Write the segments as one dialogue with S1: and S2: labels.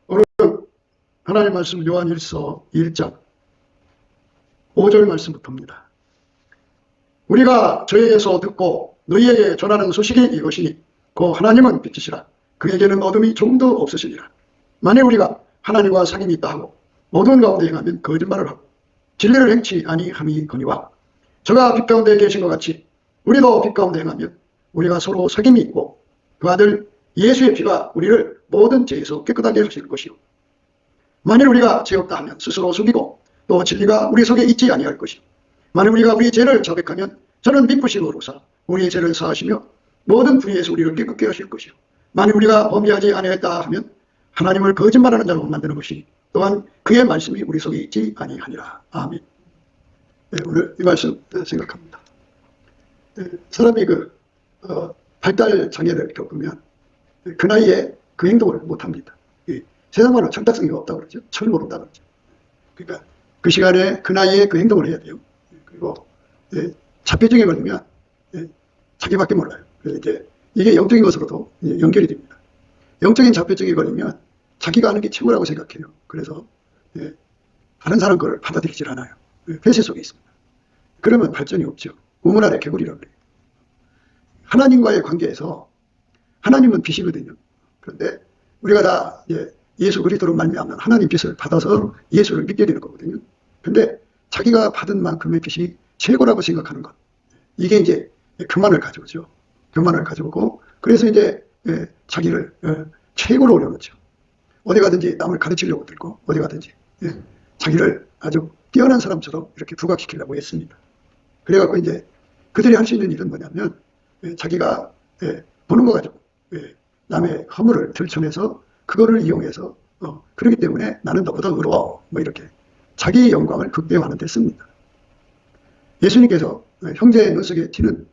S1: 오늘 하나님 말씀 요한일서 1장 5절 말씀부터입니다. 우리가 저에게서 듣고 너희에게 전하는 소식이 이것이니 그 하나님은 빛이시라. 그에게는 어둠이 조금도 없으시니라. 만일 우리가 하나님과 사귐이 있다 하고 어두운 가운데 행하면 거짓말을 하고 진리를 행치 아니함이거니와 저가 빛 가운데 계신 것 같이 우리도 빛 가운데 행하면 우리가 서로 사귐이 있고 그 아들 예수의 피가 우리를 모든 죄에서 깨끗하게 하실 것이요 만일 우리가 죄 없다 하면 스스로 속이고 또 진리가 우리 속에 있지 아니할 것이요 만일 우리가 우리 죄를 자백하면 저는 미쁘심으로써 우리의 죄를 사하시며 모든 불의에서 우리를 깨끗게 하실 것이요 만일 우리가 범죄하지 아니하였다 하면 하나님을 거짓말하는 자로 만드는 것이 또한 그의 말씀이 우리 속에 있지 아니하니라. 아멘. 네, 오늘 이 말씀 생각합니다. 네, 사람이 발달 장애를 겪으면 그 나이에 그 행동을 못합니다. 세상 말로 청탁성이 없다고 그러죠. 철 모른다고 그러죠. 그러니까 그 시간에 그 나이에 그 행동을 해야 돼요. 그리고 자폐증에 걸리면 자기밖에 몰라요. 그래서 이제 이게 영적인 것으로도 연결이 됩니다. 영적인 자폐증에 걸리면 자기가 아는 게 최고라고 생각해요. 그래서 다른 사람 걸 받아들이질 않아요. 회세 속에 있습니다. 그러면 발전이 없죠. 우물 아래 개구리라고 그래요. 하나님과의 관계에서 하나님은 빛이거든요. 그런데 우리가 다 예수 그리스도로 말미암아 하나님 빛을 받아서 예수를 믿게 되는 거거든요. 근데 자기가 받은 만큼의 빛이 최고라고 생각하는 것. 이게 이제 교만을 가져오죠. 교만을 가져오고 그래서 이제 자기를 최고로 올려놓죠. 어디 가든지 남을 가르치려고 들고 어디 가든지 자기를 아주 뛰어난 사람처럼 이렇게 부각시키려고 했습니다. 그래갖고 이제 그들이 할 수 있는 일은 뭐냐면 자기가 보는 거 가지고 남의 허물을 들춰내서 그거를 이용해서 그렇기 때문에 나는 너보다 의로워 뭐 이렇게 자기의 영광을 극대화하는 데 씁니다. 예수님께서 형제의 눈 속에 티는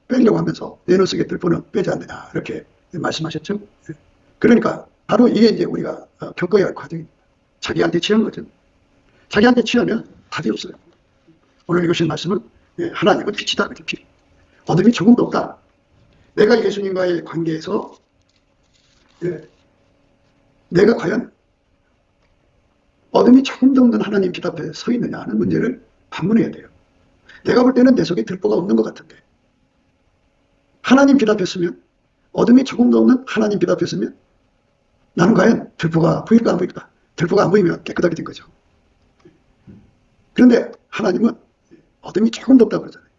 S1: 빼려고 하면서 내 눈 속에 뜰보는 빼지 않느냐 이렇게 말씀하셨죠. 그러니까 바로 이게 이제 우리가 겪어야 할 과정입니다. 자기한테 취한 거죠. 자기한테 취하면 답이 없어요. 오늘 읽으신 말씀은 하나님은 빛이다. 빛. 어둠이 조금도 없다. 내가 예수님과의 관계에서 내가 과연 어둠이 조금도 없는 하나님 빛 앞에 서 있느냐 하는 문제를 반문해야 돼요. 내가 볼 때는 내 속에 들보가 없는 것 같은데 하나님 빛 앞에 서면 어둠이 조금도 없는 하나님 빛 앞에 서면 나는 과연 들보가 보일까 안 보일까? 들보가 안 보이면 깨끗하게 된 거죠. 그런데 하나님은 어둠이 조금도 없다고 그러잖아요.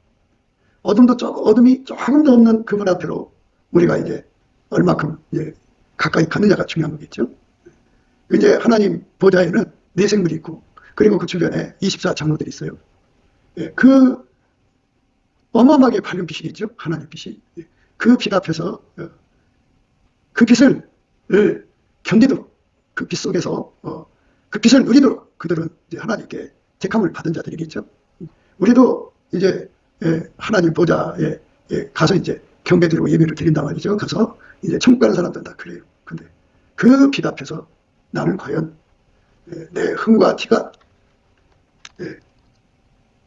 S1: 어둠이 조금도 없는 그분 앞으로 우리가 이제 얼마큼 가까이 가느냐가 중요한 거겠죠. 이제 하나님 보좌에는 네 생물이 있고 그리고 그 주변에 24장로들이 있어요. 그 어마어마하게 밝은 빛이 있죠. 하나님 빛이. 그 빛 앞에서 그 빛을 견디도록 그 빛 속에서 그 빛을 누리도록 그들은 이제 하나님께 택함을 받은 자들이겠죠. 우리도 이제 하나님 보좌에 가서 이제 경배드리고 예배를 드린단 말이죠. 가서 이제 천국 가는 사람들은 다 그래요. 근데 그 빛 앞에서 나는 과연 내 흥과 티가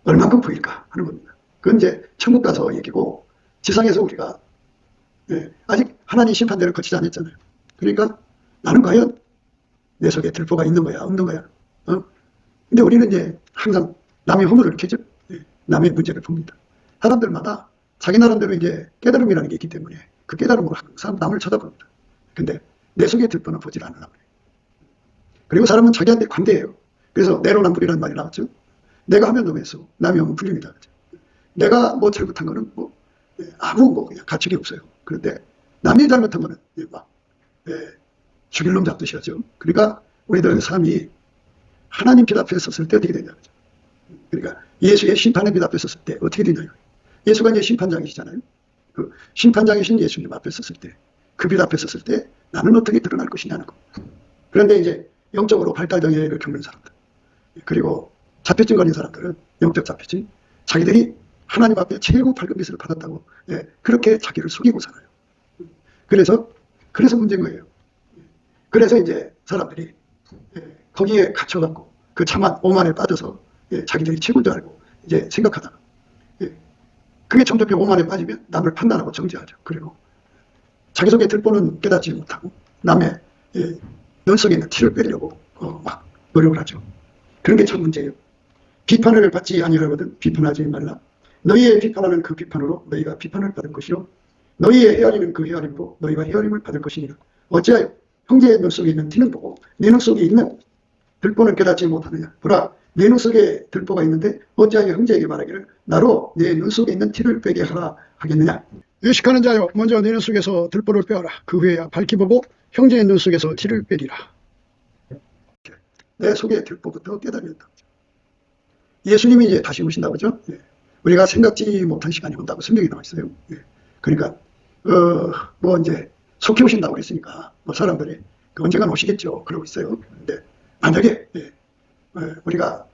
S1: 얼만큼 보일까 하는 겁니다. 그건 이제 천국 가서 얘기고 지상에서 우리가 아직 하나님 심판대를 거치지 않았잖아요. 그러니까 나는 과연 내 속에 들보가 있는 거야 없는 거야. 근데 우리는 이제 항상 남의 허물을 캐죠. 남의 문제를 봅니다. 사람들마다 자기 나름대로 이제 깨달음이라는 게 있기 때문에 그 깨달음으로 항상 남을 쳐다봅니다. 근데 내 속에 들보는 보질 않으나 그래요. 그리고 사람은 자기한테 관대해요. 그래서 내로남불이라는 말이 나왔죠. 내가 하면 너무했어. 남이 하면 불림이다. 내가 뭐 잘못한 거는 뭐 아무 뭐 그냥 가책이 없어요. 그런데 남이 잘못한 거는 막 죽일 놈 잡듯이 하죠. 그러니까 우리들 삶이 하나님 빛 앞에 섰을 때 어떻게 되냐. 그러니까 예수의 심판의 빛 앞에 섰을 때 어떻게 되냐요. 예수가 이제 심판장이시잖아요. 그 심판장이신 예수님 앞에 섰을 때, 그 빛 앞에 섰을 때 나는 어떻게 드러날 것이냐는 거. 그런데 이제 영적으로 발달장애를 겪는 사람들, 그리고 자폐증 걸린 사람들은 영적 자폐증, 자기들이 하나님 앞에 최고 밝은 빛을 받았다고 그렇게 자기를 속이고 살아요. 그래서 문제인 거예요. 그래서 이제 사람들이 거기에 갇혀갖고 그 참한 오만에 빠져서 자기들이 최고인 줄 알고 이제 생각하다가 그게 점점 오만에 빠지면 남을 판단하고 정죄하죠. 그리고 자기 속에 들보는 깨닫지 못하고 남의 눈 속에 있는 티를 빼려고 막 노력을 하죠. 그런 게 참 문제예요. 비판을 받지 아니하거든 비판하지 말라. 너희의 비판하는 그 비판으로 너희가 비판을 받을 것이요 너희의 헤아리는 그 헤아림으로 너희가 헤아림을 받을 것이니라. 어찌하여 형제의 눈 속에 있는 티는 보고 내 눈 속에 있는 들보는 깨닫지 못하느냐. 보라 내 눈 속에 들보가 있는데 어찌하여 형제에게 말하기를 나로 내 눈 속에 있는 티를 빼게 하라 하겠느냐. 의식하는 자여 먼저 내 눈 속에서 들보를 빼어라. 그 후에야 밝히 보고 형제의 눈 속에서 티를 빼리라. 내 속에 들보부터 깨달아야 한다. 예수님이 이제 다시 오신다고 그러죠. 예. 우리가 생각지 못한 시간이 온다고 성경에 나와 있어요. 예. 그러니까 뭐 이제 속히 오신다고 그랬으니까 뭐 사람들이 언젠간 오시겠죠. 그러고 있어요. 근데 만약에 우리가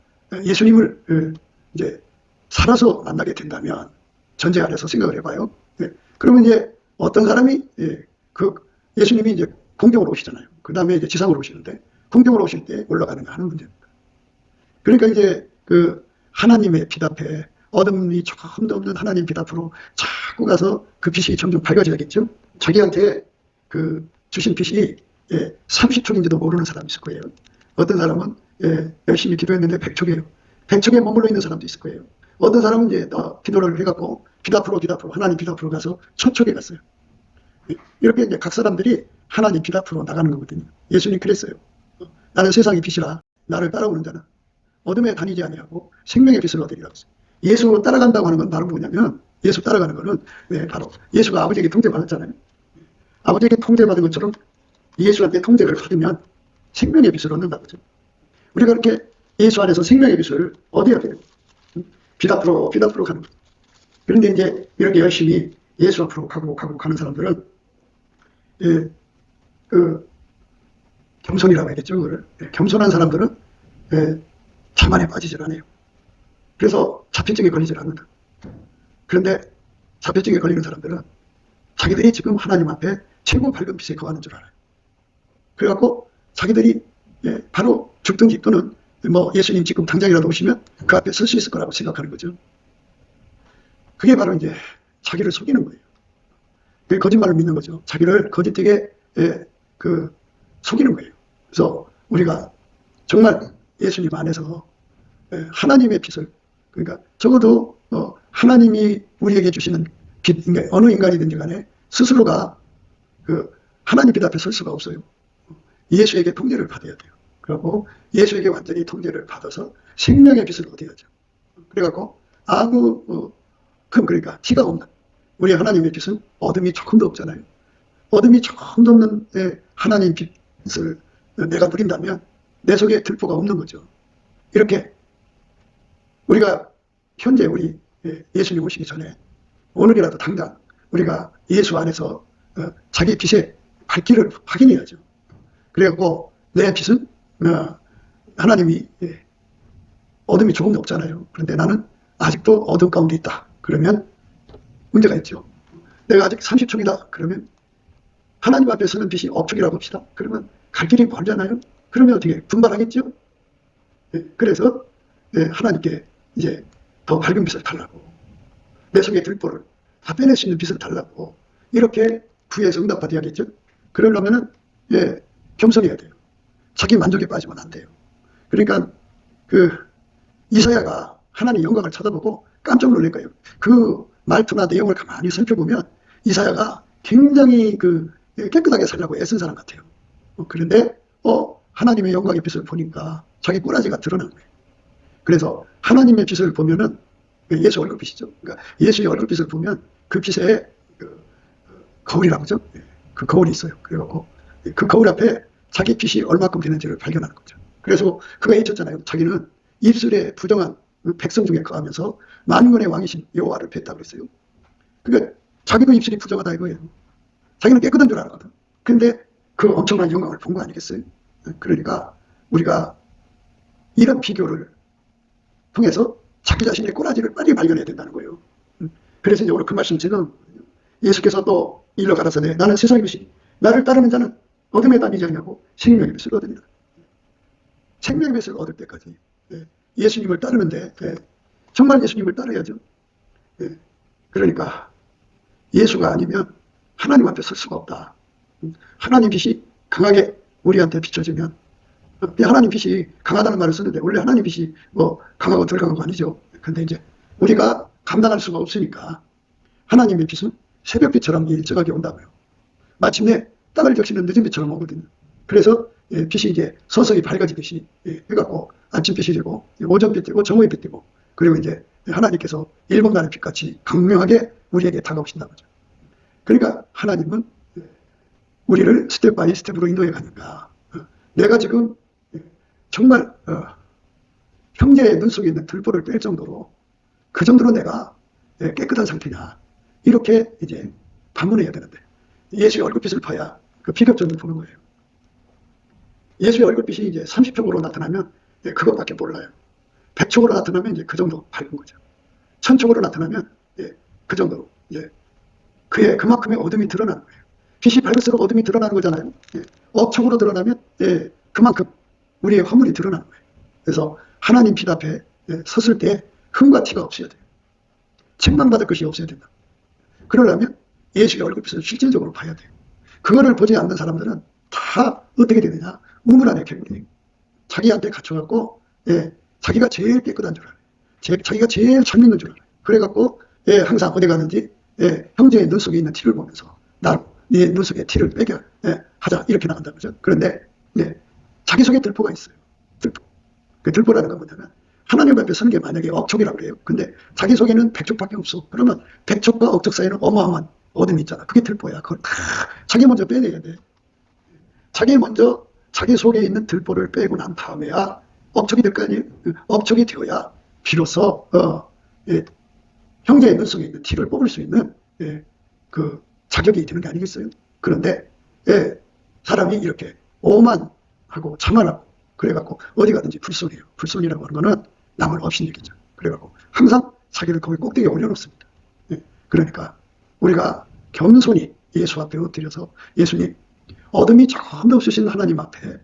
S1: 예수님을 이제 살아서 만나게 된다면 전제 아래서 생각을 해봐요. 예. 그러면 이제 어떤 사람이 그 예수님이 이제 공경으로 오시잖아요. 그 다음에 이제 지상으로 오시는데 공경으로 오실 때 올라가는가 하는 문제입니다. 그러니까 이제 그 하나님의 빛 앞에 어둠이 조금도 없는 하나님 빛 앞으로 자꾸 가서 그 빛이 점점 밝아져야겠죠. 자기한테 그 주신 빛이 30촉인지도 모르는 사람이 있을 거예요. 어떤 사람은 열심히 기도했는데 100촉이에요. 100촉에 머물러 있는 사람도 있을 거예요. 어떤 사람은 이제 기도를 해갖고 빛 앞으로 하나님 빛 앞으로 가서 1000촉에 갔어요. 이렇게 이제 각 사람들이 하나님 빛 앞으로 나가는 거거든요. 예수님 그랬어요. 나는 세상의 빛이라 나를 따라오는 자는 어둠에 다니지 아니하고 생명의 빛을 얻으리라고 했어요. 예수 따라간다고 하는 건 바로 뭐냐면 예수 따라가는 거는 바로 예수가 아버지에게 통제받았잖아요. 아버지에게 통제받은 것처럼 예수한테 통제를 받으면 생명의 빛을 얻는다고 하죠. 우리가 이렇게 예수 안에서 생명의 빛을 얻어야 돼요. 빛 앞으로 가는 거예요. 그런데 이제 이렇게 열심히 예수 앞으로 가는 사람들은 그 겸손이라고 해야겠죠. 그걸. 겸손한 사람들은 자만에 빠지질 않아요. 그래서 자폐증에 걸리질 않는다. 그런데 자폐증에 걸리는 사람들은 자기들이 지금 하나님 앞에 최고 밝은 빛에 거하는 줄 알아요. 그래갖고 자기들이 바로 죽든지 또는 뭐 예수님 지금 당장이라도 오시면 그 앞에 설 수 있을 거라고 생각하는 거죠. 그게 바로 이제 자기를 속이는 거예요. 그게 거짓말을 믿는 거죠. 자기를 거짓되게 속이는 거예요. 그래서 우리가 정말 예수님 안에서 하나님의 빛을 그러니까 적어도 하나님이 우리에게 주시는 빛, 그러니까 어느 인간이든지 간에 스스로가 그 하나님 빛 앞에 설 수가 없어요. 예수에게 통제를 받아야 돼요. 그리고 예수에게 완전히 통제를 받아서 생명의 빛을 얻어야죠. 그래갖고 아무 그러니까 티가 없는 우리 하나님의 빛은 어둠이 조금도 없잖아요. 어둠이 조금도 없는 하나님 빛을 내가 누린다면 내 속에 들보가 없는 거죠. 이렇게 우리가 현재 우리 예수님 오시기 전에 오늘이라도 당장 우리가 예수 안에서 자기 빛의 밝기를 확인해야죠. 그래갖고 내 빛은 하나님이 어둠이 조금도 없잖아요. 그런데 나는 아직도 어둠 가운데 있다. 그러면 문제가 있죠. 내가 아직 30촉이다. 그러면 하나님 앞에 서는 빛이 억촉이라고 합시다. 그러면 갈 길이 멀잖아요. 그러면 어떻게 분발하겠죠? 그래서 하나님께 이제 더 밝은 빛을 달라고 내 속에 들보를 다 빼낼 수 있는 빛을 달라고 이렇게 구해서 응답받아야겠죠. 그러려면은 겸손해야 돼요. 자기 만족에 빠지면 안 돼요. 그러니까 그 이사야가 하나님의 영광을 쳐다보고 깜짝 놀랄 거예요. 그 말투나 내용을 가만히 살펴보면 이사야가 굉장히 깨끗하게 살려고 애쓴 사람 같아요. 그런데 하나님의 영광의 빛을 보니까 자기 꼬라지가 드러난 거예요. 그래서 하나님의 빛을 보면은 예수 얼굴빛이죠. 그러니까 예수의 얼굴빛을 보면 그 빛에 거울이라고 하죠. 그 거울이 있어요. 그래갖고 그 거울 앞에 자기 빛이 얼마큼 되는지를 발견하는 거죠. 그래서 그가 외쳤잖아요. 자기는 입술에 부정한 백성 중에 거하면서 만군의 왕이신 여호와를 뵀다고 그랬어요. 그러니까 자기도 입술이 부정하다 이거예요. 자기는 깨끗한 줄 알았거든. 근데 그 엄청난 영광을 본 거 아니겠어요? 그러니까 우리가 이런 비교를 통해서 자기 자신의 꼬라지를 빨리 발견해야 된다는 거예요. 그래서 이제 오늘 그 말씀 지금 예수께서 또 일러 가라사대 나는 세상의 빛이 나를 따르는 자는 어둠에 다니지 않냐고 생명의 빛을 얻으리라. 생명의 빛을 얻을 때까지 예수님을 따르는데 정말 예수님을 따라야죠. 그러니까 예수가 아니면 하나님 앞에 설 수가 없다. 하나님 빛이 강하게 우리한테 비춰지면, 하나님 빛이 강하다는 말을 쓰는데 원래 하나님 빛이 뭐 강하고 덜 강한 거 아니죠. 근데 이제 우리가 감당할 수가 없으니까 하나님의 빛은 새벽빛처럼 일정하게 온다고요. 마침내 땅을 적시는 늦은 빛처럼 오거든요. 그래서 빛이 이제 서서히 밝아지듯이 해갖고 아침빛이 되고 오전빛 되고 정오의 빛 되고, 그리고 이제 하나님께서 1분간의 빛같이 강명하게 우리에게 다가오신다는 거죠. 그러니까 하나님은 우리를 스텝 바이 스텝으로 인도해 가는가. 내가 지금 정말 형제의 눈 속에 있는 들보를 뺄 정도로 그 정도로 내가 깨끗한 상태냐, 이렇게 이제 반문해야 되는데, 예수의 얼굴빛을 봐야 그 비교점을 보는 거예요. 예수의 얼굴빛이 이제 30촉으로 나타나면 그것밖에 몰라요. 100촉으로 나타나면 이제 그 정도 밝은 거죠. 1000촉으로 나타나면 그 정도로 그의 그만큼의 어둠이 드러나는 거예요. 빛이 밝을수록 어둠이 드러나는 거잖아요. 억촉으로 드러나면 그만큼 우리의 화물이 드러나는 거예요. 그래서 하나님 빛 앞에 섰을 때 흠과 티가 없어야 돼요. 책망받을 것이 없어야 된다. 그러려면 예수의 얼굴빛을 실질적으로 봐야 돼요. 그거를 보지 않는 사람들은 다 어떻게 되느냐, 우물 안에 개구리. 자기한테 갇혀갖고 자기가 제일 깨끗한 줄 알아요. 자기가 제일 잘 믿는 줄 알아요. 그래갖고 항상 어디 가는지 형제의 눈 속에 있는 티를 보면서 나로 네 눈 속에 티를 빼게 하자, 이렇게 나간다는 거죠. 그런데 자기 속에 들보가 있어요. 들보. 그 들보라는 건 뭐냐면 하나님 앞에 서는 게 만약에 억촉이라고 그래요. 근데 자기 속에는 100촉밖에 없어. 그러면 100촉과 억촉 사이에는 어마어마한 어둠이 있잖아. 그게 들보야. 그걸 다 자기 먼저 빼내야 돼. 자기 먼저 자기 속에 있는 들보를 빼고 난 다음에야 억촉이 될 거 아니에요. 억촉이 되어야 비로소 형제의 눈 속에 있는 티를 뽑을 수 있는 그 자격이 되는 게 아니겠어요. 그런데 사람이 이렇게 오만하고 자만하고 그래갖고 어디 가든지 불손해요. 불손이라고 하는 거는 남을 없인 얘기죠. 그래갖고 항상 자기를 거기 꼭대기에 올려놓습니다. 그러니까 우리가 겸손히 예수 앞에 엎드려서 예수님, 어둠이 조금도 없으신 하나님 앞에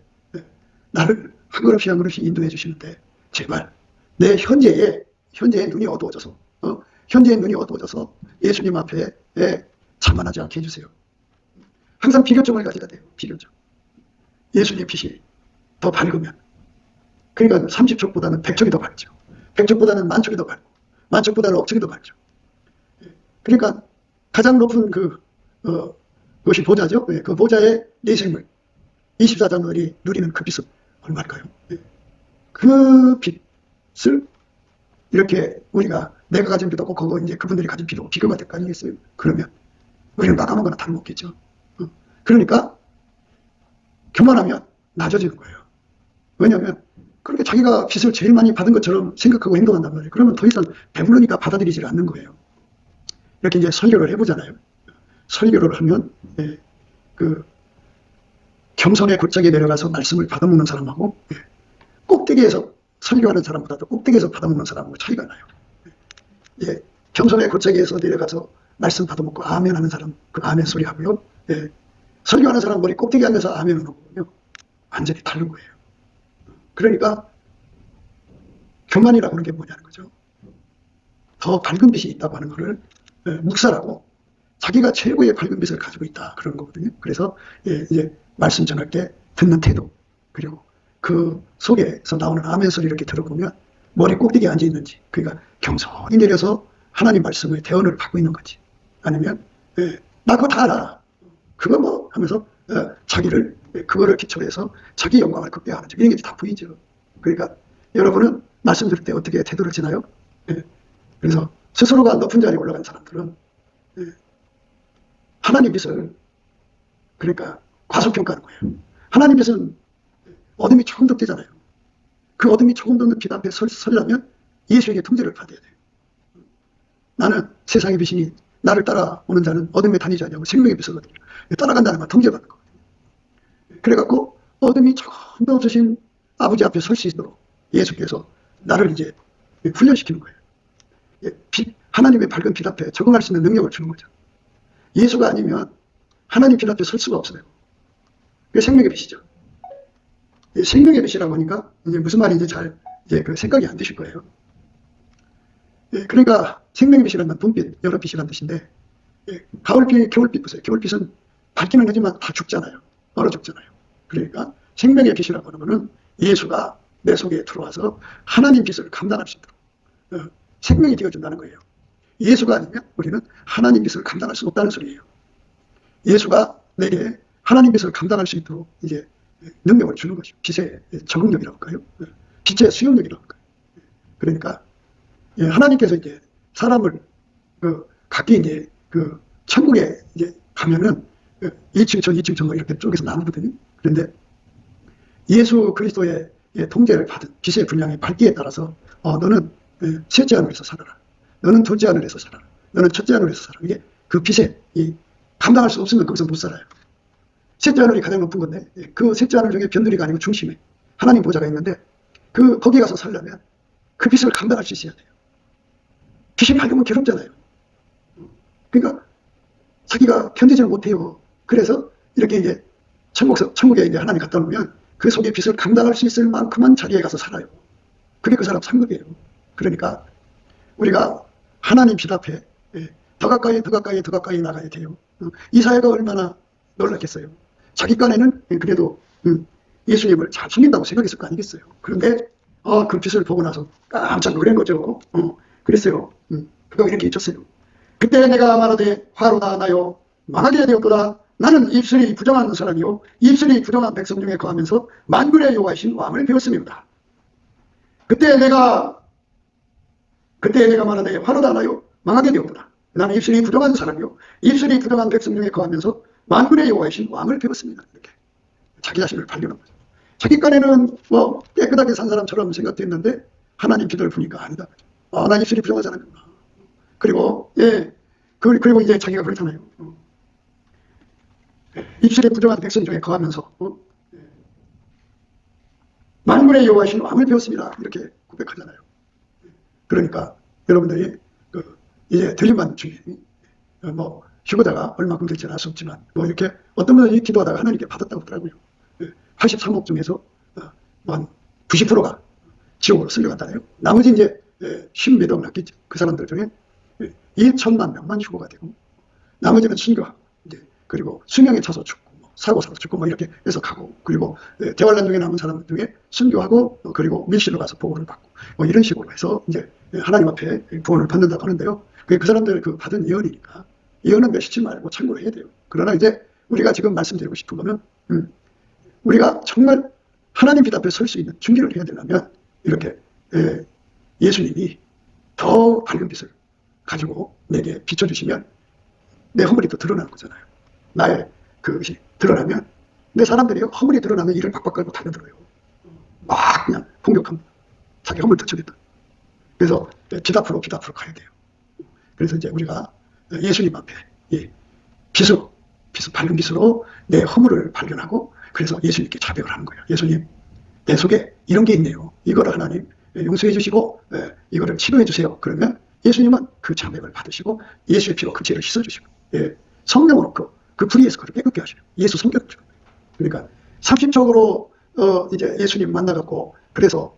S1: 나를 한 걸음씩 한 걸음씩 인도해 주시는데 제발 내 현재의 눈이 어두워져서 현재의 눈이 어두워져서 예수님 앞에 자만하지 않게 해주세요. 항상 비교점을 가져야 돼요. 비교점. 예수님 빛이 더 밝으면, 그러니까 30촉보다는 100촉이 더 밝죠. 100촉보다는 만촉이 더 밝고 만촉보다는 억촉이 더 밝죠. 그러니까 가장 높은 그것이 보좌죠. 그 보좌의 내 생물 24장들이 누리는 그 빛은 얼마일까요? 그 빛을 이렇게 우리가 내가 가진 빛도 없고 그거 이제 그분들이 가진 빛도 비교가 될 거 아니겠어요? 그러면 우리는 마감한 거나 다름없겠죠. 그러니까 교만하면 낮아지는 거예요. 왜냐하면 그렇게 자기가 빛을 제일 많이 받은 것처럼 생각하고 행동한단 말이에요. 그러면 더 이상 배부르니까 받아들이질 않는 거예요. 이렇게 이제 설교를 해보잖아요. 설교를 하면 그 겸손의 골짜기에 내려가서 말씀을 받아먹는 사람하고 꼭대기에서 설교하는 사람보다도 꼭대기에서 받아먹는 사람하고 차이가 나요. 겸손의 골짜기에서 내려가서 말씀 받아먹고 아멘 하는 사람, 그 아멘 소리 하고요. 설교하는 사람 머리 꼭대기에 앉아서 아멘을 하거든요. 완전히 다른 거예요. 그러니까 교만이라고 하는 게 뭐냐는 거죠. 더 밝은 빛이 있다고 하는 거를 묵살하고 자기가 최고의 밝은 빛을 가지고 있다, 그런 거거든요. 그래서 이제 말씀 전할 때 듣는 태도, 그리고 그 속에서 나오는 아멘 소리 이렇게 들어보면 머리 꼭대기에 앉아 있는지, 그러니까 겸손히 내려서 하나님 말씀의 대언을 받고 있는 건지, 아니면 나 그거 다 알아, 그거 뭐 하면서 자기를 그거를 기초로 해서 자기 영광을 극대화하는, 이런 게 다 보이죠. 그러니까 여러분은 말씀 들을 때 어떻게 태도를 지나요? 그래서 스스로가 높은 자리에 올라간 사람들은 하나님 빛을 그러니까 과소평가하는 거예요. 하나님 빛은 어둠이 조금 더 되잖아요. 그 어둠이 조금 더 빛 앞에 서려면 예수에게 통제를 받아야 돼요. 나는 세상의 빛이니 나를 따라오는 자는 어둠에 다니지 않냐고 생명의 빛이거든요. 따라간다는 건 통제받는 거거든요. 그래갖고 어둠이 조금 더 없으신 아버지 앞에 설 수 있도록 예수께서 나를 이제 훈련시키는 거예요. 하나님의 밝은 빛 앞에 적응할 수 있는 능력을 주는 거죠. 예수가 아니면 하나님 빛 앞에 설 수가 없어요. 그게 생명의 빛이죠. 생명의 빛이라고 하니까 이제 무슨 말인지 잘 그 생각이 안 드실 거예요. 그러니까 생명의 빛이라는 건 봄빛, 여름빛이라는 뜻인데, 가을빛, 겨울빛 보세요. 겨울빛은 밝기는 하지만 다 죽잖아요. 얼어 죽잖아요. 그러니까 생명의 빛이라고 하는 것은 예수가 내 속에 들어와서 하나님 빛을 감당할 수 있도록 생명이 되어준다는 거예요. 예수가 아니면 우리는 하나님 빛을 감당할 수 없다는 소리예요. 예수가 내게 하나님 빛을 감당할 수 있도록 이제 능력을 주는 것이죠. 빛의 적응력이라고 할까요? 빛의 수용력이라고 할까요? 그러니까 하나님께서 이제 사람을 각기 이제 천국에 이제 가면은 1층 전, 2층 전 이렇게 쪼개서 나누거든요. 그런데 예수 그리스도의 통제를 받은 빛의 분량의 밝기에 따라서 너는 셋째 하늘에서 살아라. 너는 둘째 하늘에서 살아라. 너는 첫째 하늘에서 살아라. 이게 그 빛에 감당할 수 없으면 거기서 못 살아요. 셋째 하늘이 가장 높은 건데 그 셋째 하늘 중에 변두리가 아니고 중심에 하나님 보좌가 있는데 거기 가서 살려면 그 빛을 감당할 수 있어야 돼요. 빛이 밝으면 괴롭잖아요. 그러니까 자기가 견디지를 못해요. 그래서 이렇게 이제 천국에 이제 하나님 갖다 놓으면 그 속에 빛을 감당할 수 있을 만큼만 자리에 가서 살아요. 그게 그 사람 상급이에요. 그러니까 우리가 하나님 빛 앞에 더 가까이 나가야 돼요. 이 사회가 얼마나 놀랐겠어요. 자기 간에는 그래도 예수님을 잘 숨긴다고 생각했을 거 아니겠어요. 그런데 그 빛을 보고 나서 깜짝 놀란 거죠. 그랬어요. 그거 이렇게 있었어요. 그때 내가 말하되 화로다 나요 망하게 되었도다. 나는 입술이 부정한 사람이요 입술이 부정한 백성 중에 거하면서 만군의 여호와이신 왕을 배웠습니다. 그때 내가 말하되 화로다 나요 망하게 되었도다. 나는 입술이 부정한 사람이요 입술이 부정한 백성 중에 거하면서 만군의 여호와이신 왕을 배웠습니다. 이렇게 자기 자신을 발견한 거죠. 자기 간에는 깨끗하게 산 사람처럼 생각됐는데 하나님 빛을 보니까 아니다. 나 입술이 부정한 사람이구나. 그리고 그리고 이제 자기가 그렇잖아요. 입술이 부정한 백성 중에 거하면서 만군의 여호와이신 왕을 배웠습니다. 이렇게 고백하잖아요. 그러니까 여러분들이 이제 들림받는 중에 휴거자가 얼마큼 될지는 알 수 없지만 이렇게 어떤 분들이 기도하다가 하나님께 받았다고 하더라고요. 83억 중에서 한 90%가 지옥으로 쓸려갔다네요. 나머지 이제 10몇 억 났겠죠. 그 사람들 중에 1천만 명만 휴거가 되고 나머지는 순교하고 이제 그리고 수명에 차서 죽고 사고사로 죽고 이렇게 해서 가고 그리고 대환란 중에 남은 사람들 중에 순교하고 그리고 밀실로 가서 보호를 받고 이런 식으로 해서 이제 하나님 앞에 구원을 받는다고 하는데요. 그 사람들 받은 예언이니까 예언은 멸시치 말고 참고로 해야 돼요. 그러나 이제 우리가 지금 말씀드리고 싶은 거는 우리가 정말 하나님 빛 앞에 설 수 있는 준비를 해야 되려면 이렇게 예수님이 더 밝은 빛을 가지고 내게 비춰주시면 내 허물이 또 드러나는 거잖아요. 나의 그것이 드러나면 내 사람들이 허물이 드러나면 이를 박박 깔고 달려들어요. 막 그냥 공격합니다. 자기 허물 터치겠다. 그래서 빛 앞으로 가야 돼요. 그래서 이제 우리가 예수님 앞에 밝은 빛으로 내 허물을 발견하고 그래서 예수님께 자백을 하는 거예요. 예수님, 내 속에 이런 게 있네요. 이거를 하나님 용서해 주시고 이거를 치료해 주세요. 그러면 예수님은 그 자백을 받으시고 예수의 피로 그 죄를 씻어주시고 성령으로 그 불의에서 그를 깨끗게 하시고 예수 성격을 주는 거예요. 그러니까 30촉으로 이제 예수님 만나갖고 그래서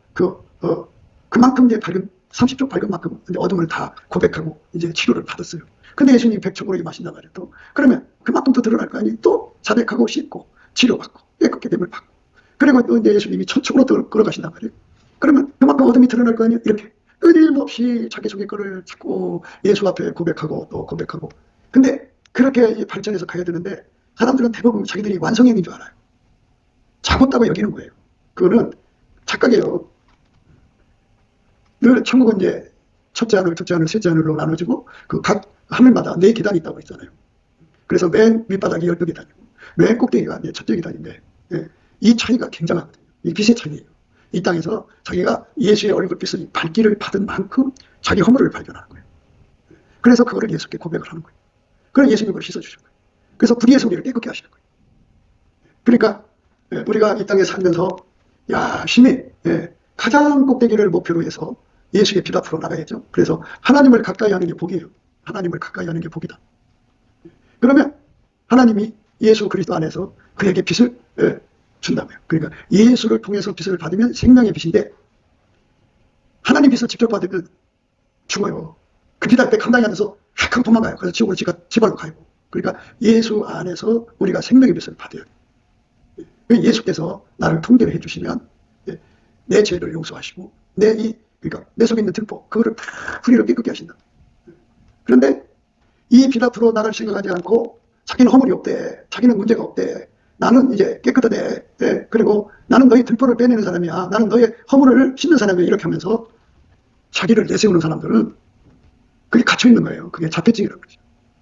S1: 그만큼 이제 30촉 밝은 만큼 이제 어둠을 다 고백하고 이제 치료를 받았어요. 근데 예수님이 100촉으로 마신단 말이에요. 또 그러면 그만큼 더 드러날 거 아니에요. 또 자백하고 씻고 치료받고 깨끗게 됨을 받고 그리고 또 이제 예수님이 1000촉으로 걸어가신단 말이에요. 그러면 그만큼 어둠이 드러날 거 아니에요. 이렇게 끊임없이 자기 속의 거를 자꾸 예수 앞에 고백하고 또 고백하고 근데 그렇게 발전해서 가야 되는데 사람들은 대부분 자기들이 완성형인 줄 알아요. 작았다고 여기는 거예요. 그거는 착각이에요. 늘 천국은 이제 첫째 하늘, 둘째 하늘, 셋째 하늘로 나눠지고 그 각 하늘마다 4계단이 있다고 있잖아요. 그래서 맨 밑바닥이 12계단이고 맨 꼭대기가 이제 첫째 계단인데 이 차이가 굉장하거든요. 이 빛의 차이예요. 이 땅에서 자기가 예수의 얼굴빛을 밝기를 받은 만큼 자기 허물을 발견하는 거예요. 그래서 그거를 예수께 고백을 하는 거예요. 그럼 예수님이 그걸 씻어주시는 거예요. 그래서 불의의 소리를 깨끗게 하시는 거예요. 그러니까 우리가 이 땅에 살면서 열심히 가장 꼭대기를 목표로 해서 예수의 빛 앞으로 나가야죠. 그래서 하나님을 가까이 하는 게 복이에요. 하나님을 가까이 하는 게 복이다. 그러면 하나님이 예수 그리스도 안에서 그에게 빛을 준다고요. 그러니까 예수를 통해서 빛을 받으면 생명의 빛인데 하나님 빛을 직접 받으면 죽어요. 그 빛 앞에 감당이 안 돼서 휙 도망가요. 그래서 지옥으로 지발로 가요. 그러니까 예수 안에서 우리가 생명의 빛을 받아야 돼요. 예수께서 나를 통제를 해주시면 내 죄를 용서하시고 그러니까 내 속에 있는 들보 그거를 다 불의를 깨끗게 하신다. 그런데 이 빌라토로 나를 생각하지 않고 자기는 허물이 없대, 자기는 문제가 없대, 나는 이제 깨끗하대, 그리고 나는 너의 들보를 빼내는 사람이야, 나는 너의 허물을 씻는 사람이야, 이렇게 하면서 자기를 내세우는 사람들은 그게 갇혀있는 거예요. 그게 자폐증이라는 거죠.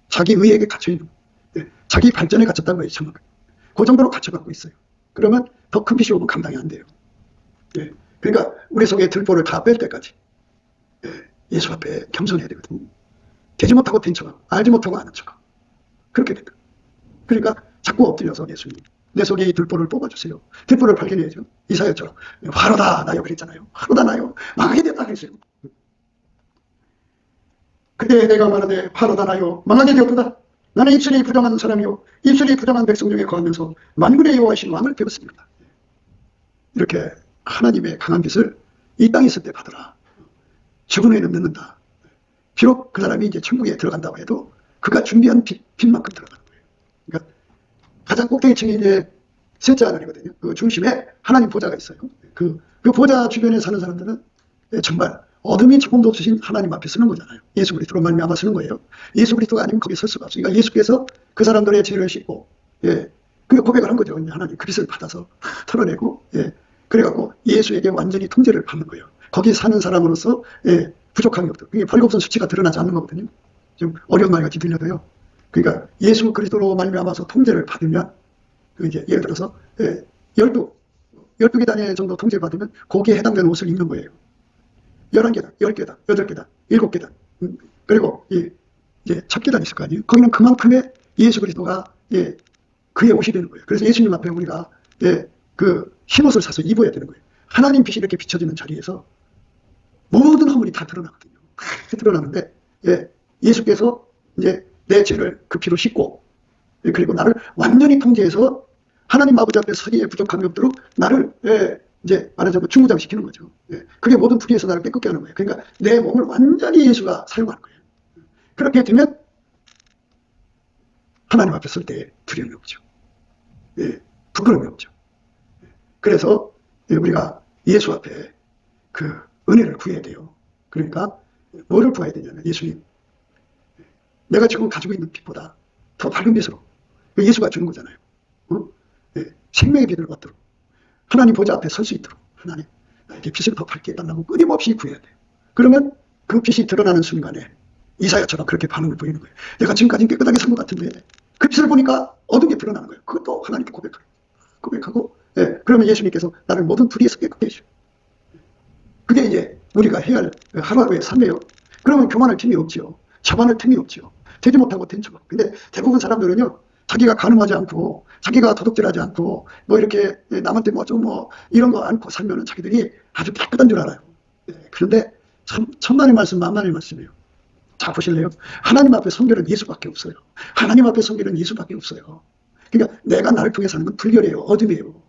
S1: 자기 의에게 갇혀있는 거예요. 자기 발전에 갇혔다는 거예요. 정말. 그 정도로 갇혀갖고 있어요. 그러면 더 큰 빛이 오면 감당이 안 돼요. 그러니까 우리 속에 들보를 다 뺄 때까지 예수 앞에 겸손해야 되거든요. 되지 못하고 된 척하고 알지 못하고 아는 척하고 그렇게 된다. 그러니까 자꾸 엎드려서 예수님 내 속에 이 들보를 뽑아주세요. 들보를 발견해야죠. 이사야처럼 화로다 나요 그랬잖아요. 화로다 나요. 망하게 됐다 그랬어요. 그때 내가 말하되 화로다 나요. 망하게 되었다. 나는 입술이 부정한 사람이요 입술이 부정한 백성 중에 거하면서 만군의 여호와이신 왕을 배웠습니다. 이렇게 하나님의 강한 빛을 이 땅에 있을 때 받으라. 죽은 후에는 늦는다. 비록 그 사람이 이제 천국에 들어간다고 해도 그가 준비한 빛만큼 들어가는 거예요. 그러니까 가장 꼭대기층이 이제 셋째 하늘이거든요. 그 중심에 하나님 보좌가 있어요. 그 보좌 주변에 사는 사람들은 정말 어둠이 조금도 없으신 하나님 앞에 서는 거잖아요. 예수 그리스도로 말미암아 서는 거예요. 예수 그리스도가 아니면 거기에 설 수가 없어요. 그러니까 예수께서 그 사람들의 죄를 씻고 그 고백을 한 거죠. 하나님 그 빛을 받아서 털어내고 그래갖고 예수에게 완전히 통제를 받는 거예요. 거기 사는 사람으로서 부족함이 없다. 그게 벌거벗은 수치가 드러나지 않는 거거든요. 좀 어려운 말 같이 들려도요. 그러니까 예수 그리스도로 말미암아서 통제를 받으면 이제 예를 들어서 12계단의 정도 통제를 받으면 거기에 해당되는 옷을 입는 거예요. 11계단, 10계단, 8계단, 7계단. 그리고 이제 첫 계단이 있을 거 아니에요. 거기는 그만큼의 예수 그리스도가 그의 옷이 되는 거예요. 그래서 예수님 앞에 우리가 그 흰옷을 사서 입어야 되는 거예요. 하나님 빛이 이렇게 비춰지는 자리에서 모든 허물이 다 드러나거든요. 다 드러나는데 예수께서 이제 내 죄를 그 피로 씻고 그리고 나를 완전히 통제해서 하나님 아버지 앞에 서기에 부족함이 없도록 나를 이제 말하자면 중무장시키는 거죠. 그게 모든 불의에서 나를 깨끗게 하는 거예요. 그러니까 내 몸을 완전히 예수가 사용하는 거예요. 그렇게 되면 하나님 앞에 설 때 두려움이 없죠. 부끄러움이 없죠. 그래서 우리가 예수 앞에 그 은혜를 구해야 돼요. 그러니까 뭐를 구해야 되냐면 예수님 내가 지금 가지고 있는 빛보다 더 밝은 빛으로 예수가 주는 거잖아요. 생명의 빛을 받도록 하나님 보좌 앞에 설 수 있도록 하나님 나에게 빛을 더 밝게 해달라고 끊임없이 구해야 돼요. 그러면 그 빛이 드러나는 순간에 이사야처럼 그렇게 반응을 보이는 거예요. 내가 지금까지 깨끗하게 산 것 같은데 그 빛을 보니까 어두운 게 드러나는 거예요. 그것도 하나님께 고백하고 그러면 예수님께서 나를 모든 불의에서 깨끗게 해주셔요. 그게 이제 우리가 해야 할 하루하루의 삶이에요. 그러면 교만할 틈이 없지요. 자만할 틈이 없지요. 되지 못하고 된 척. 근데 대부분 사람들은요, 자기가 가늠하지 않고, 자기가 도둑질하지 않고, 뭐 이렇게 남한테 이런 거 않고 살면은 자기들이 아주 깨끗한 줄 알아요. 그런데 참, 천만의 말씀, 만만의 말씀이에요. 자, 보실래요? 하나님 앞에 성결은 예수밖에 없어요. 하나님 앞에 성결은 예수밖에 없어요. 그러니까 내가 나를 통해 사는 건 불결이에요. 어둠이에요.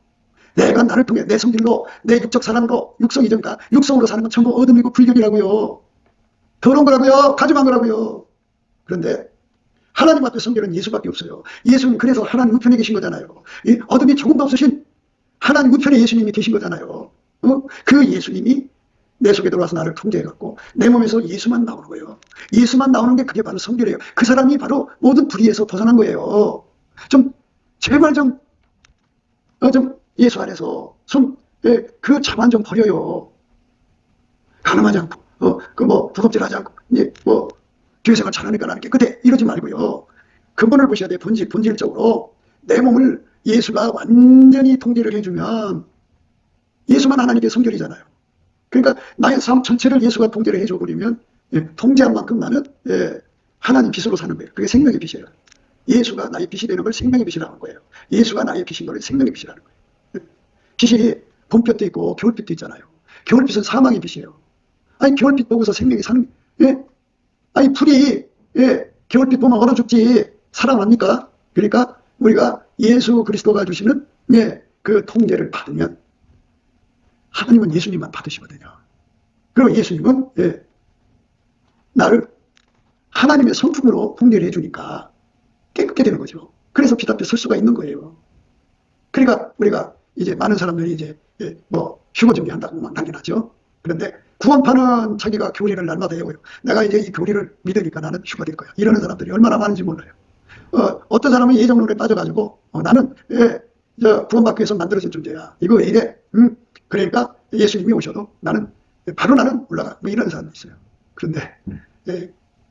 S1: 내가 나를 통해 내 성질로 내 육적 사람으로 육성이든가 육성으로 사는 건 전부 어둠이고 불결이라고요. 더러운 거라고요. 가증한 거라고요. 그런데 하나님 앞에 성결은 예수밖에 없어요. 예수는 그래서 하나님 우편에 계신 거잖아요. 이 어둠이 조금도 없으신 하나님 우편에 예수님이 계신 거잖아요. 그 예수님이 내 속에 들어와서 나를 통제해갖고 내 몸에서 예수만 나오는 거예요. 예수만 나오는 게 그게 바로 성결이에요. 그 사람이 바로 모든 불의에서 벗어난 거예요. 제발 예수 안에서 그 자만 좀 버려요. 가늠하지 않고, 도둑질하지 않고, 교회생활 잘하니까 나는 깨끗해. 이러지 말고요. 근본을 보셔야 돼요. 본질적으로. 내 몸을 예수가 완전히 통제를 해주면, 예수만 하나님께 성결이잖아요. 그러니까 나의 삶 전체를 예수가 통제를 해줘버리면, 통제한 만큼 나는, 하나님 빛으로 사는 거예요. 그게 생명의 빛이에요. 예수가 나의 빛이 되는 걸 생명의 빛이라는 거예요. 예수가 나의 빛인 걸 생명의 빛이라는 거예요. 빛이 봄빛도 있고 겨울빛도 있잖아요. 겨울빛은 사망의 빛이에요. 아니 겨울빛 보고서 생명이 사는 아니 풀이 겨울빛 보면 얼어 죽지 살아납니까? 그러니까 우리가 예수 그리스도가 주시는 그 통제를 받으면 하나님은 예수님만 받으시거든요. 그리고 예수님은 나를 하나님의 성품으로 통제를 해주니까 깨끗게 되는 거죠. 그래서 빛 앞에 설 수가 있는 거예요. 그러니까 우리가 이제 많은 사람들이 이제 뭐 휴거 준비한다고 막 난리 나죠. 그런데 구원파는 자기가 교리를 날마다 외워요. 내가 이제 이 교리를 믿으니까 나는 휴가 될 거야. 이러는 사람들이 얼마나 많은지 몰라요. 어떤 사람은 예정론에 빠져가지고 나는 구원받기 위해서 만들어진 존재야. 이거 왜 이래? 그러니까 예수님이 오셔도 나는 바로 나는 올라가. 뭐 이런 사람도 있어요. 그런데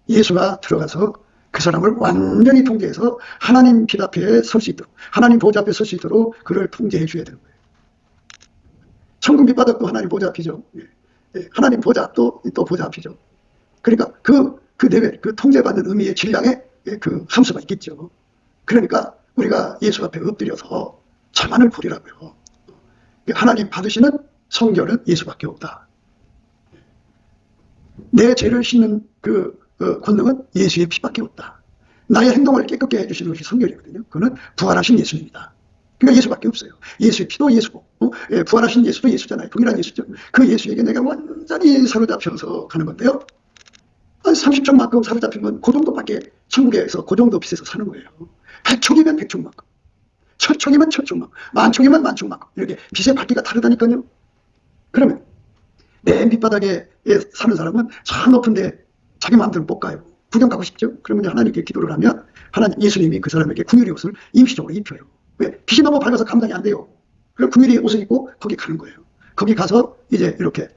S1: 예수가 들어가서 그 사람을 완전히 통제해서 하나님 빛 앞에 설 수 있도록, 하나님 보좌 앞에 설 수 있도록 그를 통제해 줘야 되는 거예요. 천국 밑바닥도 하나님 보좌 앞이죠. 하나님 보좌 또 보좌 앞이죠. 그러니까 그 레벨, 그 통제받는 의미의 질량에 그 함수가 있겠죠. 그러니까 우리가 예수 앞에 엎드려서 자만을 부리라고요. 하나님 받으시는 성결은 예수밖에 없다. 내 죄를 씻는 그 권능은 예수의 피밖에 없다. 나의 행동을 깨끗게 해주시는 것이 성결이거든요. 그거는 부활하신 예수입니다. 그러니까 예수밖에 없어요. 예수의 피도 예수고, 부활하신 예수도 예수잖아요. 동일한 예수죠. 그 예수에게 내가 완전히 사로잡혀서 가는 건데요. 30족만큼 사로잡히면 그 정도밖에 천국에서 그 정도 빛에서 사는 거예요. 100족이면 100족만큼, 1000족이면 1000족만큼, 10,000족이면 10,000족만큼 이렇게 빛의 밝기가 다르다니까요. 그러면 맨 밑바닥에 사는 사람은 저 높은데 자기 마음대로 못 가요. 구경 가고 싶죠? 그러면 하나님께 기도를 하면 하나님, 예수님이 그 사람에게 궁유리 옷을 임시적으로 입혀요. 왜? 빛이 너무 밝아서 감당이 안 돼요. 그럼 궁유리 옷을 입고 거기 가는 거예요. 거기 가서 이제 이렇게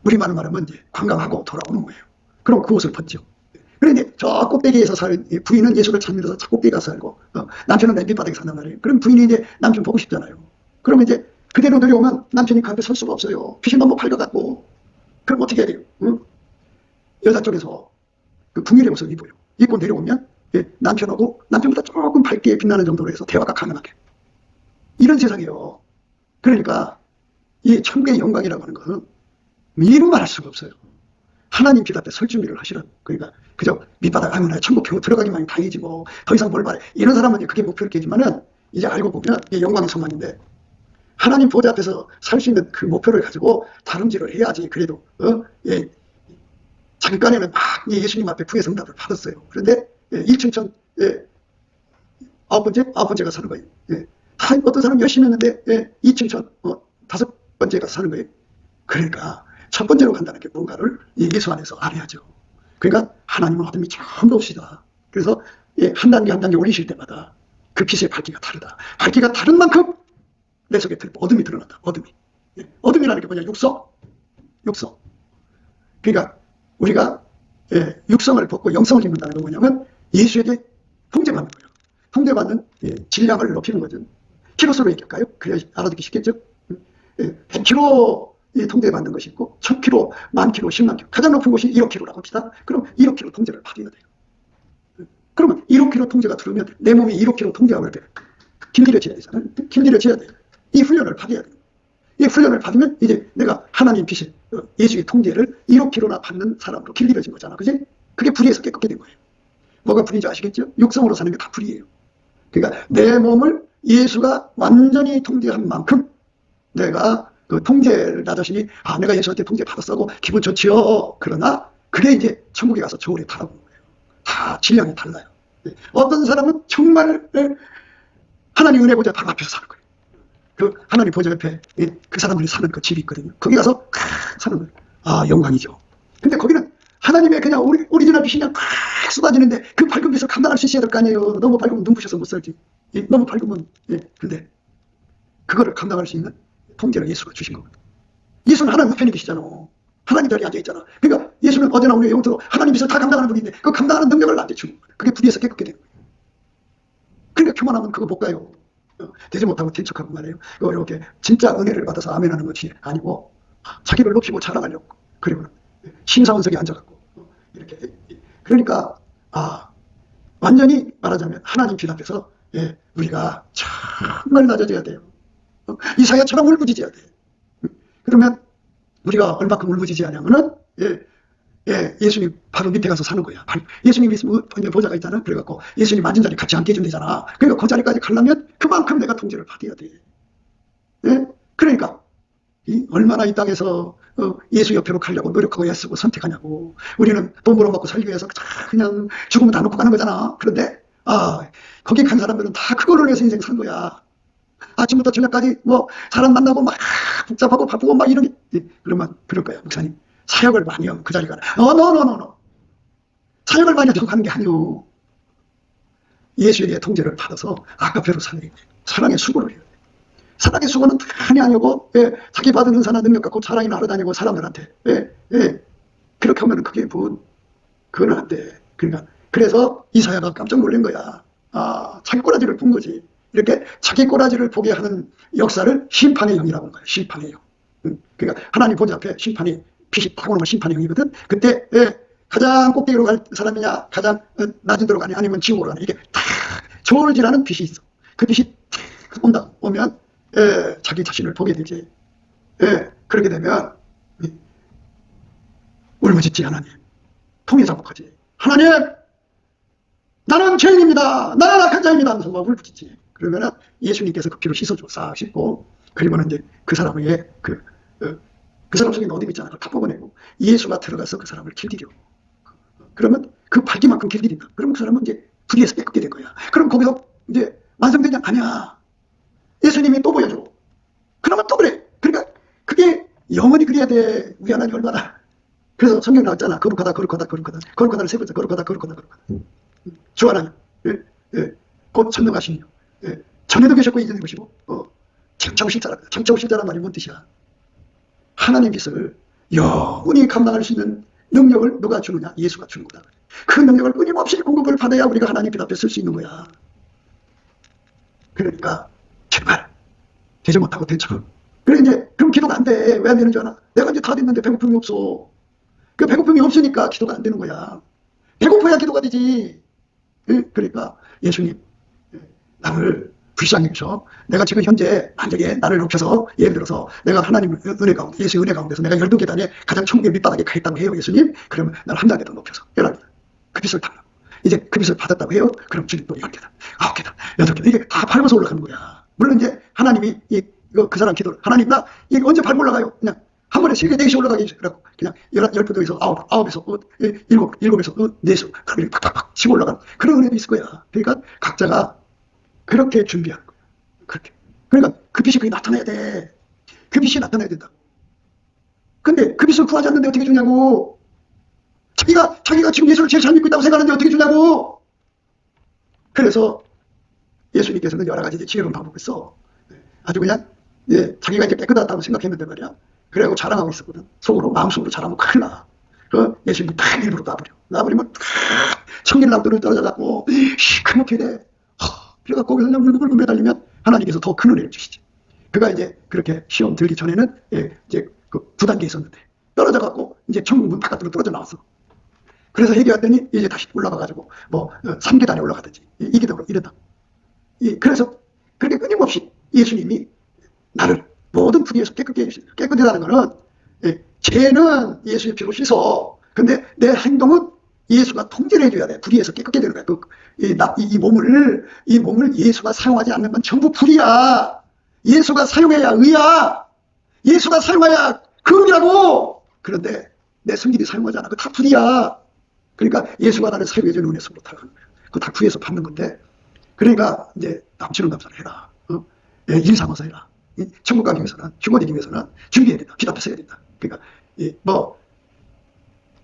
S1: 우리말로 말하면 이제 관광하고 돌아오는 거예요. 그럼 그 옷을 벗죠. 그런데 저 꼭대기에서 사는 부인은 예수를 찾으면서 저 꼭대기 가서 살고 남편은 맨 밑바닥에 산단 말이에요. 그럼 부인이 이제 남편 보고 싶잖아요. 그러면 이제 그대로 내려오면 남편이 그 앞에 설 수가 없어요. 빛이 너무 밝아갖고. 그럼 어떻게 해야 돼요? 여자 쪽에서 그 궁유리 옷을 입어요. 입고 내려오면 남편하고 남편보다 조금 밝게 빛나는 정도로 해서 대화가 가능하게. 이런 세상이에요. 그러니까 이 천국의 영광이라고 하는 것은 이루 말할 수가 없어요. 하나님 빛 앞에 설 준비를 하시라고. 그러니까 그저 밑바닥 나 천국 겨우 들어가기만 다행이지 뭐 더 이상 뭘 바래. 이런 사람은 그게 목표를 깨지만은 이제 알고 보면 이게 영광의 소망인데 하나님 보좌 앞에서 살 수 있는 그 목표를 가지고 다름질을 해야지. 그래도 잠깐에는 막 예수님 앞에 부의 응답을 받았어요. 그런데 1층천 아홉 번째가 사는 거예요. 어떤 사람 열심히 했는데 2층천 다섯 번째가 사는 거예요. 그러니까 첫 번째로 간다는 게 뭔가를 예수 안에서 알아야죠. 그러니까 하나님은 어둠이 전부 없시다. 그래서 한 단계 한 단계 올리실 때마다 그 빛의 밝기가 다르다. 밝기가 다른 만큼 내 속에 어둠이 드러난다. 어둠이라는 게 뭐냐? 육성. 그러니까 우리가 육성을 벗고 영성을 입는다는 건 뭐냐면 예수에게 통제받는 거예요. 통제받는 질량을 높이는 거죠. 키로수로 얘기할까요? 그래야 알아듣기 쉽겠죠? 100kg 통제받는 것이 있고 1000kg, 10,000kg, 100,000kg. 가장 높은 곳이 1,000kg라고 합시다. 그럼 1,000kg 통제를 받아야 돼요. 그러면 1,000kg 통제가 들어오면 내 몸이 1,000kg 통제하고 이렇게 길들여져야 되잖아요. 길들여져야 돼요. 이 훈련을 받아야 돼요. 이 훈련을 받으면 이제 내가 하나님 빛의 예수의 통제를 1,000kg나 받는 사람으로 길들여진 거잖아. 그지? 그게 불의에서 깨끗게 된 거예요. 뭐가 불의인지 아시겠죠? 육성으로 사는 게 다 불의예요. 그러니까 내 몸을 예수가 완전히 통제한 만큼 내가 그 통제를 나 자신이 내가 예수한테 통제 받았어 기분 좋지요. 그러나 그게 이제 천국에 가서 저울에 달아보는 거예요. 다 질량이 달라요. 어떤 사람은 정말 하나님 은혜 보좌 바로 앞에서 사는 거예요. 그 하나님 보좌 옆에 그 사람들이 사는 그 집이 있거든요. 거기 가서 사는 거예요. 영광이죠. 근데 거기는 하나님의 그냥 오리지널 빛이 그냥 콱 쏟아지는데 그 밝은 빛을 감당할 수 있어야 될 거 아니에요. 너무 밝으면 눈부셔서 못 살지. 너무 밝으면 근데 그거를 감당할 수 있는 통제를 예수가 주신 거거든요. 예수는 하나님 우편에 계시잖아. 하나님 자리에 앉아있잖아. 그러니까 예수는 어제나 오늘 영원토록 하나님 빛을 다 감당하는 분인데 그 감당하는 능력을 나한테 주는 거예요. 그게 불의에서 깨끗게 되는 거예요. 그러니까 교만하면 그거 못 가요. 되지 못하고 대척하고 말이에요. 이렇게 진짜 은혜를 받아서 아멘하는 것이 아니고 자기를 높이고 자랑하려고 그리고 심사원석에 앉아갖고 이렇게 그러니까 완전히 말하자면 하나님 빛 앞에서 우리가 정말 낮아져야 돼요. 이사야처럼 울부짖어야 돼. 그러면 우리가 얼마큼 울부짖어야냐면은 예수님 바로 밑에 가서 사는 거야. 예수님 있으면 보좌가 있잖아. 그래갖고 예수님 앉은 자리 같이 앉게 해주면 되잖아. 그러니까 그 자리까지 가려면 그만큼 내가 통제를 받아야 돼. 그러니까 얼마나 이 땅에서 예수 옆으로 가려고 노력하고 애쓰고 선택하냐고. 우리는 돈 벌어먹고 살기 위해서 그냥 죽으면 다 놓고 가는 거잖아. 그런데 거기 간 사람들은 다 그거를 위해서 인생 산 거야. 아침부터 저녁까지 뭐 사람 만나고 막 복잡하고 바쁘고 막 이런 게, 그러면 그럴 거야. 목사님 사역을 많이 하면 그 자리가 노노노노노 사역을 많이 하고 가는 게 아니오. 예수에게 통제를 받아서 아까페로 사랑의 수고를 해요. 사랑의 수고는 단히 아니고, 자기 받은 은사나 능력 갖고 사랑이 날아다니고 사람들한테, 그렇게 하면 그게 그건 안 돼. 그러니까, 그래서 이사야가 깜짝 놀란 거야. 아, 자기 꼬라지를 본 거지. 이렇게 자기 꼬라지를 보게 하는 역사를 심판의 영이라고 하는 거야. 심판의 영. 그러니까 하나님 보좌 앞에 심판이, 빛이 탁 오는 건 심판의 영이거든. 그때, 가장 꼭대기로 갈 사람이냐, 가장 낮은 데로 가냐, 아니면 지옥으로 가냐, 이게 탁 저울질하는 빛이 있어. 그 빛이 탁 오면 자기 자신을 보게 되지. 그렇게 되면 울부짖지. 하나님 통해사복하지. 하나님 나는 죄인입니다. 나는 악한 자입니다 하면서 막 울부짖지. 그러면은 예수님께서 그 피로 씻어줘. 싹 씻고, 그리고는 이제 그 사람의 그 사람 속에 어디 있잖아. 그걸 다 뽑아내고 예수가 들어가서 그 사람을 길들여. 그러면 그 발기만큼 길들인다. 그러면 그 사람은 이제 불의에서 깨끗게 된 거야. 그럼 거기서 이제 완성되냐? 아니야. 예수님이 또 보여줘. 그러면 또 그래. 그러니까 그게 영원히 그래야 돼. 우리 하나님 얼마나. 그래서 성경 나왔잖아. 거룩하다, 거룩하다, 거룩하다. 거룩하다를 세 번째. 거룩하다, 거룩하다, 거룩하다. 주 하나님. 곧 천명하시니. 전에도 계셨고 이제도 계시고. 장차오실 자라. 장차오실 자란 말이 뭔 뜻이야? 하나님 빛을 영원히 감당할 수 있는 능력을 누가 주느냐? 예수가 주는 거다. 그 능력을 끊임없이 공급을 받아야 우리가 하나님 빛 앞에 설 수 있는 거야. 그러니까 제발 되지 못하고 된 척. 그래 이제 그럼 기도가 안 돼. 왜 안 되는 줄 알아? 내가 이제 다 됐는데 배고픔이 없어. 그 배고픔이 없으니까 기도가 안 되는 거야. 배고파야 기도가 되지. 그러니까 예수님 나를 불쌍히 여기서 내가 지금 현재 만약에 나를 높여서 예를 들어서 내가 하나님 은혜 가운데 예수의 은혜 가운데서 내가 12계단에 가장 천국의 밑바닥에 가 있다고 해요. 예수님 그러면 나를 한 단계 더 높여서 11계단 그 빛을 달라고. 이제 그 빛을 받았다고 해요. 그럼 주님 또 10계단 9계단 8계단 이게 다 밟아서 올라가는 거야. 물론 이제 하나님이 그 사람 기도를 하나님 나 이게 언제 밟고 올라가요? 그냥 한 번에 3개 4개씩 올라가게 해주세요. 그래갖고 그냥 10부도에서 9에서 7에서 4수 그렇게 팍팍팍 치고 올라가는 그런 은혜도 있을 거야. 그러니까 각자가 그렇게 준비하는 거야. 그렇게. 그러니까 그 빛이 그게 나타나야 돼. 그 빛이 나타나야 된다. 근데 그 빛을 구하지 않는데 어떻게 주냐고. 자기가 지금 예수를 제일 잘 믿고 있다고 생각하는데 어떻게 주냐고. 그래서 예수님께서는 여러 가지 지혜로운 방법을 써. 아주 그냥 자기가 이제 깨끗하다고 생각했는데 말이야. 그래갖고 자랑하고 있었거든. 속으로 마음속으로 자랑하면 큰일 나. 예수님이 딱 일부러 놔버리면 청길남들을 떨어져갖고 시커멓게 돼. 그래갖고 거기서 그냥 울고 매달리면 하나님께서 더 큰 은혜를 주시지. 그가 이제 그렇게 시험 들기 전에는 이제 그 2단계 있었는데 떨어져갖고 이제 천국 문 바깥으로 떨어져 나왔어. 그래서 회개했더니 이제 다시 올라가가지고 뭐 3계단에 올라가든지 2계단으로 이랬다. 그래서 그렇게 끊임없이 예수님이 나를 모든 불의에서 깨끗게 해주시다. 깨끗하다는 거는 죄는 예수의 피로 씻어. 근데 내 행동은 예수가 통제를 해줘야 돼. 불의에서 깨끗게 되는 거야. 이 몸을 예수가 사용하지 않는 건 전부 불의야. 예수가 사용해야 의야. 예수가 사용해야 금이라고. 그런데 내 성질이 사용하지 않아. 그거 다 불의야. 그러니까 예수가 나를 사용해주는 은혜서 못하는 거야. 그거 다 구해서 받는 건데. 그러니까 이제 남치는 감사를 해라. 일 삼아서 해라. 천국 가기 위해서는, 휴거되기 위해서는 준비해야 된다. 빛 앞에 서야 된다. 그러니까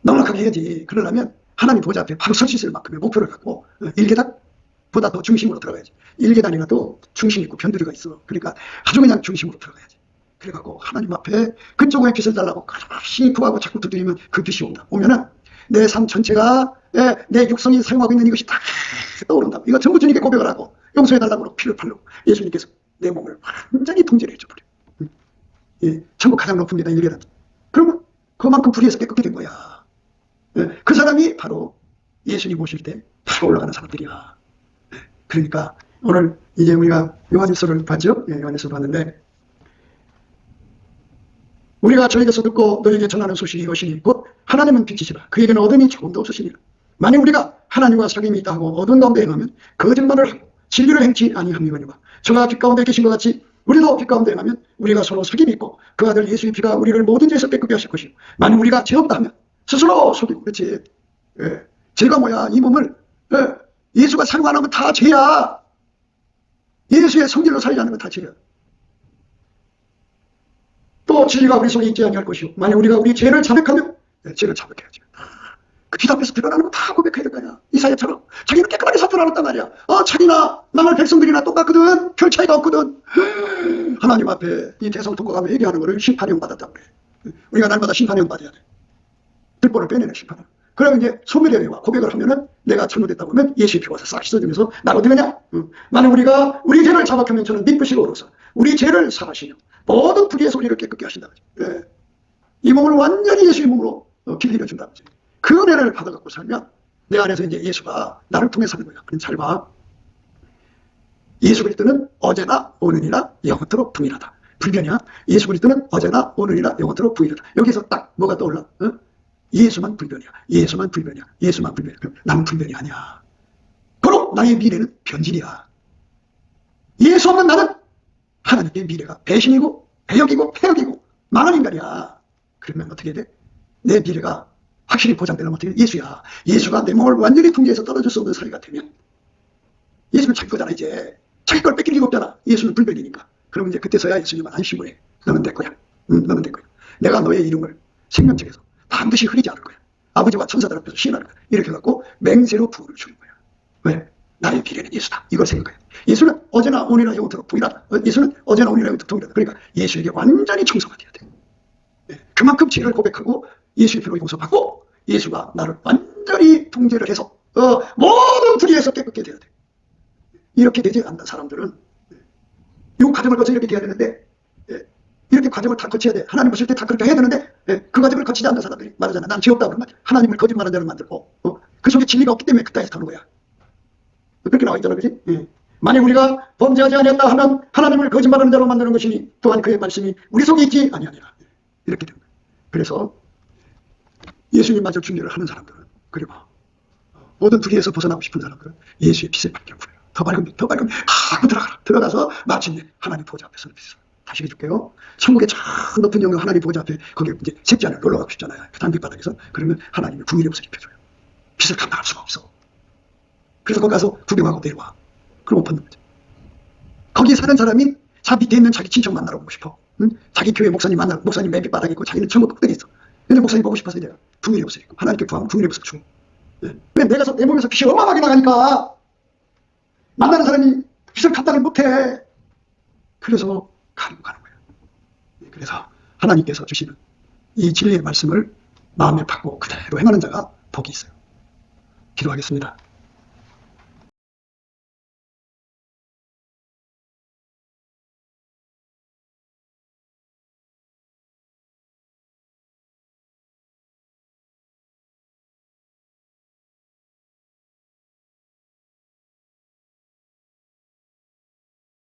S1: 넉넉하게 해야지. 그러려면 하나님 보좌 앞에 바로 설 수 있을 만큼의 목표를 갖고 1계단보다 더 중심으로 들어가야지. 1계단이라도 중심 있고 변두리가 있어. 그러니까 아주 그냥 중심으로 들어가야지. 그래갖고 하나님 앞에 그쪽에 빛을 달라고 끝없이 구하고 자꾸 두드리면 그 빛이 온다. 오면은 내 삶 전체가 내 육성이 사용하고 있는 이것이 다 떠오른다. 이거 전부 주님께 고백을 하고 용서해달라고 피를 팔고 예수님께서 내 몸을 완전히 통제를 해줘버려. 천국 가장 높은 계단 1계단. 그러면 그만큼 불의에서 깨끗게 된 거야. 그 사람이 바로 예수님 오실 때 바로 올라가는 사람들이야. 그러니까 오늘 이제 우리가 요한일서를 봤죠? 요한일서 봤는데 우리가 저에게서 듣고 너에게 전하는 소식이 이것이니 곧 하나님은 빛이시라. 그에게는 어둠이 조금도 없으시니라. 만약 우리가 하나님과 사귐이 있다 하고 어두운 가운데 행하면 거짓말을 하고 진리를 행치 아니함이거니와 저가 빛 가운데 계신 것 같이 우리도 빛 가운데 행하면 우리가 서로 사귐이 있고 그 아들 예수의 피가 우리를 모든 죄에서 깨끗게 하실 것이고 만약 우리가 죄 없다 하면 스스로 속이고. 그렇지. 죄가 뭐야? 이 몸을 예수가 사용 안 하면 다 죄야. 예수의 성질로 살지 않는 건 다 죄야. 또 진리가 우리 속에 있지 아니할 것이요. 만약 우리가 우리 죄를 자백하면 죄를 자백해야지. 그 귀 앞에서 드러나는 거 다 고백해야 될 거 아니야. 이사야처럼 자기는 깨끗하게 살 줄 알았단 말이야. 자기나 나물 백성들이나 똑같거든. 별 차이가 없거든. 하나님 앞에 이 대성 통과가 회개하는 거를 심판형 받았다고 그래. 우리가 날마다 심판형 받아야 돼. 들보를 빼내는 심판을. 그러면 이제 소멸해와 고백을 하면은 내가 잘못했다고 하면 예수의 피가 와서 싹 씻어주면서 나를 어떻게 하냐? 만약 우리가 우리 죄를 자박하면 저는 믿으시고로서 우리 죄를 사하시며 모든 불의의 소리를 깨끗게 하신다. 예. 이 몸을 완전히 예수의 몸으로 길들여 준다. 그 은혜를 받아갖고 살면 내 안에서 이제 예수가 나를 통해 사는 거야. 그럼 잘 봐. 예수 그리스도는 어제나 오늘이나 영원토록 동일하다. 불변이야. 예수 그리스도는 어제나 오늘이나 영원토록 동일하다. 여기서 딱 뭐가 떠올라? 예수만 불변이야. 예수만 불변이야. 예수만 불변이야. 나는 불변이 아니야. 그럼 나의 미래는 변질이야. 예수 없는 나는 하나님의 미래가 배신이고 배역이고 폐역이고 망한 인간이야. 그러면 어떻게 돼? 내 미래가 확실히 보장되려면 어떻게 돼? 예수야. 예수가 내 몸을 완전히 통제해서 떨어질 수 없는 사리가 되면 예수는 자기 거잖아. 이제 자기 걸 뺏길 리가 없잖아. 예수는 불변이니까. 그러면 이제 그때서야 예수님은 안심을 해. 너는 내 거야. 너는 내 거야. 내가 너의 이름을 생명책에서 반드시 흐리지 않을 거야. 아버지와 천사들 앞에서 시인할 거야. 이렇게 해갖고 맹세로 부활을 주는 거야. 왜? 나의 미래는 예수다. 이걸 생각해. 예수는 어제나 오늘이나 영원토록 동일하다. 예수는 어제나 오늘이나 영원토록 동일하다. 그러니까 예수에게 완전히 청소가 돼야 돼. 그만큼 죄를 고백하고 예수의 피로 용서받고 예수가 나를 완전히 통제를 해서 모든 불의에서 깨끗게 돼야 돼. 이렇게 되지 않는 사람들은 이 과정을 거쳐 이렇게 돼야 되는데 이렇게 과정을 다 거쳐야 돼. 하나님 보실 때 다 그렇게 해야 되는데 그 과정을 거치지 않는 사람들이 말하잖아. 난 죄 없다고 그런 말이야. 하나님을 거짓말하는 자를 만들고 그 속에 진리가 없기 때문에 그따위에서 타는 거야. 그렇게 나와 있잖아. 그지? 만약 우리가 범죄하지 아니했다 하면 하나님을 거짓말하는 자로 만드는 것이니 또한 그의 말씀이 우리 속에 있지 아니하니라. 이렇게 되는 거야. 그래서 예수님 마저 중재를 하는 사람들은 그리고 모든 불의에서 벗어나고 싶은 사람들은 예수의 빛을 밝게 부여요. 더 밝으면 하고 들어가서 마침내 하나님 보좌 앞에 서는 빛을 다시 해줄게요. 천국의 저 높은 영광 하나님 보좌 앞에 거기에 이제 셋째 안에 놀러 가고 싶잖아요. 그 단빛바닥에서. 그러면 하나님이 궁일의 옷을 입혀줘요. 빛을 감당할 수가 없어. 그래서 거기 가서 구경하고 내려와. 그럼 못 받는 거죠. 거기 사는 사람이 자 밑에 있는 자기 친척 만나러 오고 싶어. 자기 교회 목사님 만나러, 목사님 맨 밑바닥에 있고 자기는 천국 꼭대기 있어. 근데 목사님 보고 싶어서 이제 궁일의 옷을 입고 하나님께 구하면 궁일의 옷을 주고. 왜 내 몸에서 빛이 어마어마하게 나가니까 만나는 사람이 빛을 감당을 못해. 그래서 가는 거야. 그래서 하나님께서 주시는 이 진리의 말씀을 마음에 받고 그대로 행하는 자가 복이 있어요. 기도하겠습니다.